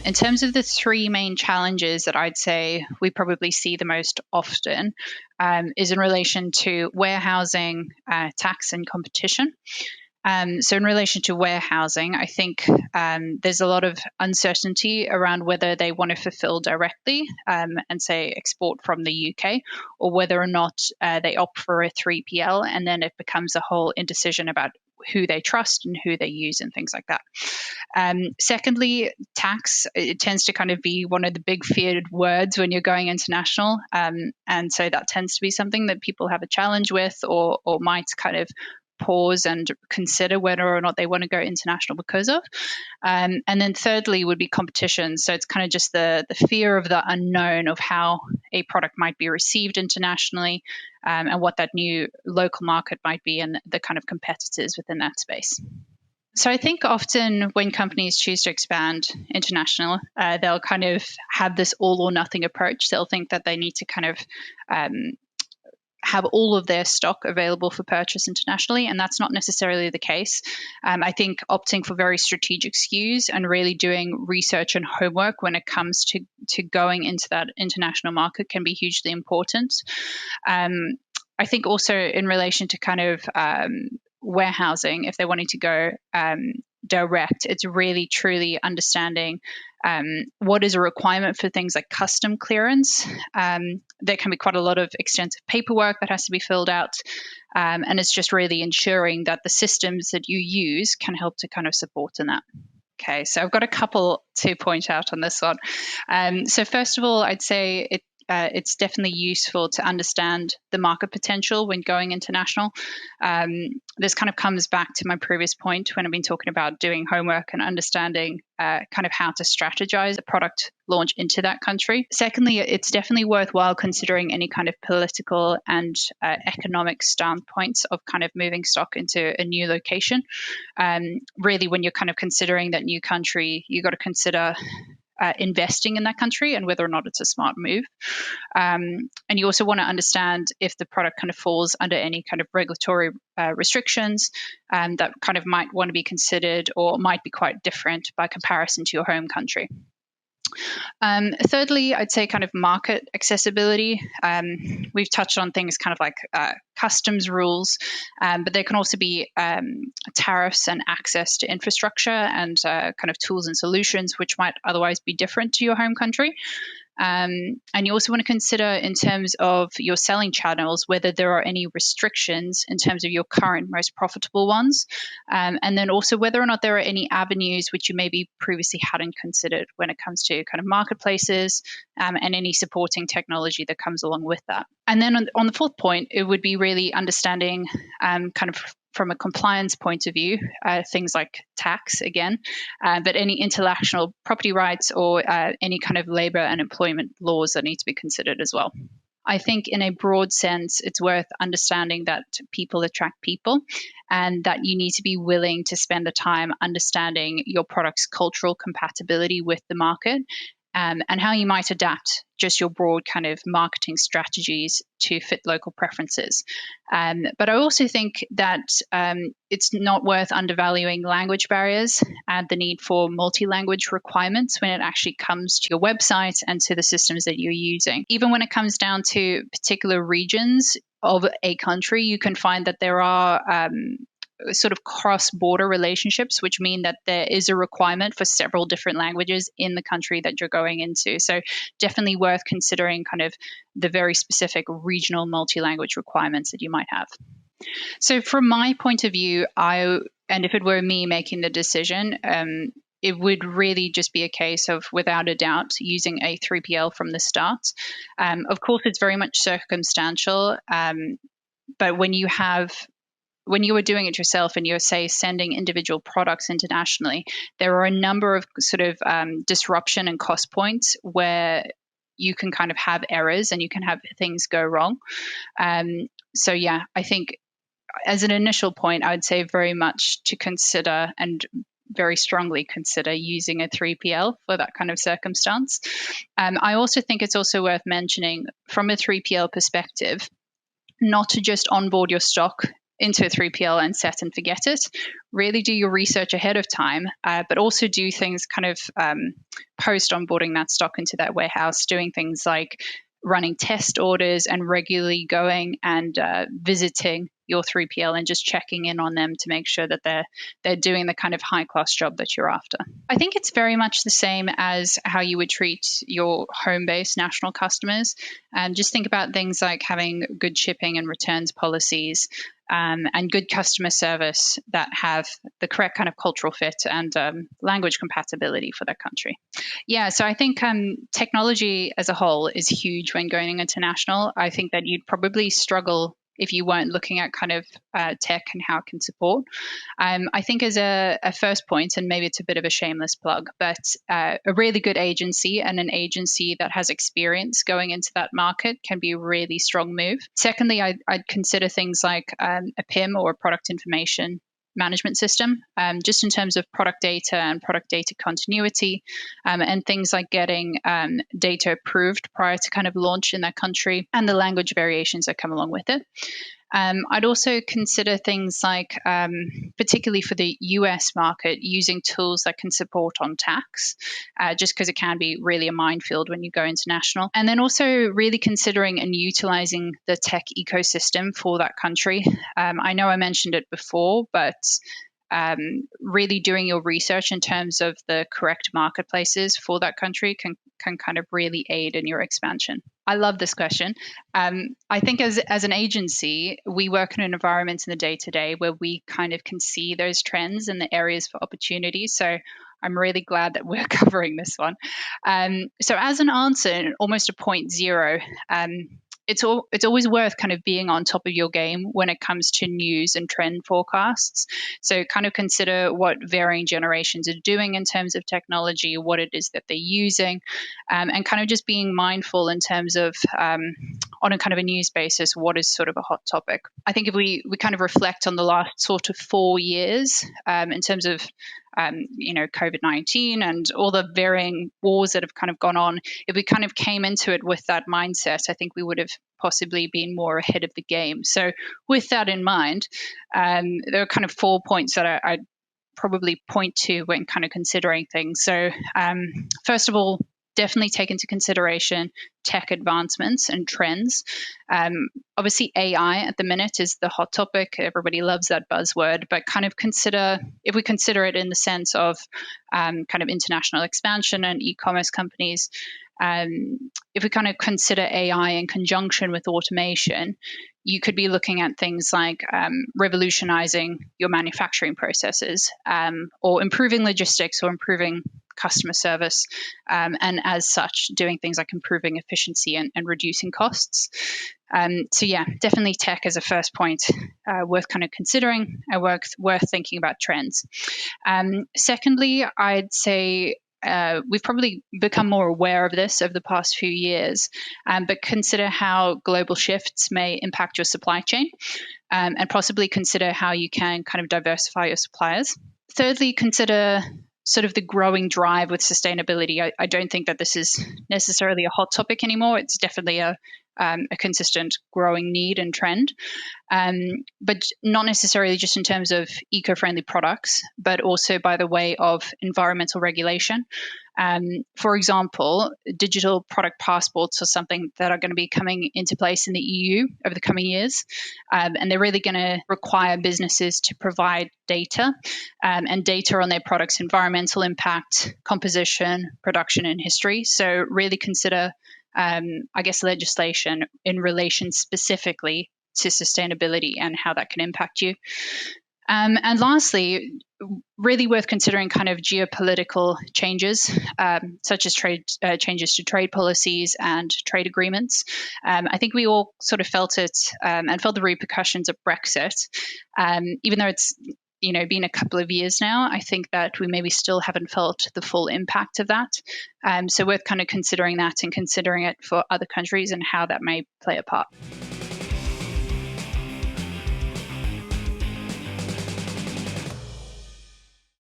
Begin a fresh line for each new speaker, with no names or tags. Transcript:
In terms of the three main challenges that I'd say we probably see the most often, is in relation to warehousing, tax, and competition. So in relation to warehousing, I think there's a lot of uncertainty around whether they want to fulfill directly and say export from the UK, or whether or not they opt for a 3PL, and then it becomes a whole indecision about who they trust and who they use and things like that. Secondly, tax, it tends to kind of be one of the big feared words when you're going international. And so that tends to be something that people have a challenge with, or might kind of pause and consider whether or not they want to go international because of. And then thirdly would be competition. So it's kind of just the fear of the unknown of how a product might be received internationally, and what that new local market might be, and the kind of competitors within that space. So I think often when companies choose to expand international, they'll kind of have this all or nothing approach. They'll think that they need to kind of have all of their stock available for purchase internationally, and that's not necessarily the case. I think opting for very strategic SKUs and really doing research and homework when it comes to going into that international market can be hugely important. I think also in relation to kind of warehousing, if they're wanting to go direct, it's really truly understanding what is a requirement for things like custom clearance. There can be quite a lot of extensive paperwork that has to be filled out, and it's just really ensuring that the systems that you use can help to kind of support in that. Okay, so I've got a couple to point out on this one. So first of all, I'd say it's definitely useful to understand the market potential when going international. This kind of comes back to my previous point when I've been talking about doing homework and understanding kind of how to strategize a product launch into that country. Secondly, it's definitely worthwhile considering any kind of political and economic standpoints of kind of moving stock into a new location. Really, when you're kind of considering that new country, you got to consider investing in that country and whether or not it's a smart move. And you also want to understand if the product kind of falls under any kind of regulatory restrictions that kind of might want to be considered or might be quite different by comparison to your home country. Thirdly, I'd say kind of market accessibility. We've touched on things kind of like customs rules, but there can also be tariffs and access to infrastructure and kind of tools and solutions which might otherwise be different to your home country. And you also want to consider in terms of your selling channels whether there are any restrictions in terms of your current most profitable ones, and then also whether or not there are any avenues which you maybe previously hadn't considered when it comes to kind of marketplaces, and any supporting technology that comes along with that. And then on the fourth point, it would be really understanding kind of from a compliance point of view, things like tax again, but any intellectual property rights or any kind of labor and employment laws that need to be considered as well. I think in a broad sense, it's worth understanding that people attract people and that you need to be willing to spend the time understanding your product's cultural compatibility with the market, and how you might adapt just your broad kind of marketing strategies to fit local preferences. But I also think that it's not worth undervaluing language barriers and the need for multi-language requirements when it actually comes to your website and to the systems that you're using. Even when it comes down to particular regions of a country, you can find that there are sort of cross-border relationships, which mean that there is a requirement for several different languages in the country that you're going into. So definitely worth considering kind of the very specific regional multi-language requirements that you might have. So from my point of view, and if it were me making the decision, it would really just be a case of, without a doubt, using a 3PL from the start. Of course, it's very much circumstantial, but when you are doing it yourself and you're, say, sending individual products internationally, there are a number of sort of disruption and cost points where you can kind of have errors and you can have things go wrong. So yeah, I think as an initial point, I would say very much to consider and very strongly consider using a 3PL for that kind of circumstance. I also think it's also worth mentioning from a 3PL perspective, not to just onboard your stock into a 3PL and set and forget it. Really do your research ahead of time, but also do things kind of post onboarding that stock into that warehouse, doing things like running test orders and regularly going and visiting your 3PL and just checking in on them to make sure that they're doing the kind of high class job that you're after. I think it's very much the same as how you would treat your home-based national customers. Just think about things like having good shipping and returns policies, and good customer service that have the correct kind of cultural fit and language compatibility for that country. Yeah, so I think technology as a whole is huge when going international. I think that you'd probably struggle if you weren't looking at kind of tech and how it can support. I think as a first point, and maybe it's a bit of a shameless plug, but a really good agency and an agency that has experience going into that market can be a really strong move. Secondly, I'd consider things like a PIM or a product information management system, just in terms of product data and product data continuity, and things like getting data approved prior to kind of launch in that country, and the language variations that come along with it. I'd also consider things like, particularly for the US market, using tools that can support on tax, just because it can be really a minefield when you go international. And then also really considering and utilizing the tech ecosystem for that country. I know I mentioned it before, but really doing your research in terms of the correct marketplaces for that country can kind of really aid in your expansion. I love this question. I think as an agency, we work in an environment in the day-to-day where we kind of can see those trends and the areas for opportunity. So I'm really glad that we're covering this one. So as an answer, almost a 0.0, it's always worth kind of being on top of your game when it comes to news and trend forecasts. So kind of consider what varying generations are doing in terms of technology, what it is that they're using, and kind of just being mindful in terms of on a kind of a news basis, what is sort of a hot topic. I think if we kind of reflect on the last sort of 4 years in terms of COVID-19 and all the varying wars that have kind of gone on, if we kind of came into it with that mindset, I think we would have possibly been more ahead of the game. So with that in mind, there are kind of 4 points that I'd probably point to when kind of considering things. So first of all, definitely take into consideration tech advancements and trends. Obviously, AI at the minute is the hot topic. Everybody loves that buzzword, but kind of if we consider it in the sense of kind of international expansion and e-commerce companies, if we kind of consider AI in conjunction with automation, you could be looking at things like revolutionizing your manufacturing processes, or improving logistics, or improving customer service, and as such, doing things like improving efficiency and reducing costs. So yeah, definitely tech as a first point, worth kind of considering, and worth thinking about trends. Secondly, I'd say we've probably become more aware of this over the past few years, but consider how global shifts may impact your supply chain, and possibly consider how you can kind of diversify your suppliers. Thirdly, consider sort of the growing drive with sustainability. I don't think that this is necessarily a hot topic anymore. It's definitely a consistent growing need and trend, but not necessarily just in terms of eco-friendly products, but also by the way of environmental regulation. For example, digital product passports are something that are going to be coming into place in the EU over the coming years, and they're really going to require businesses to provide data, and data on their products' environmental impact, composition, production, and history. So really consider legislation in relation specifically to sustainability and how that can impact you. And lastly, really worth considering kind of geopolitical changes, such as changes to trade policies and trade agreements. I think we all sort of felt it, and felt the repercussions of Brexit, even though it's been a couple of years now. I think that we maybe still haven't felt the full impact of that. So worth kind of considering that and considering it for other countries and how that may play a part.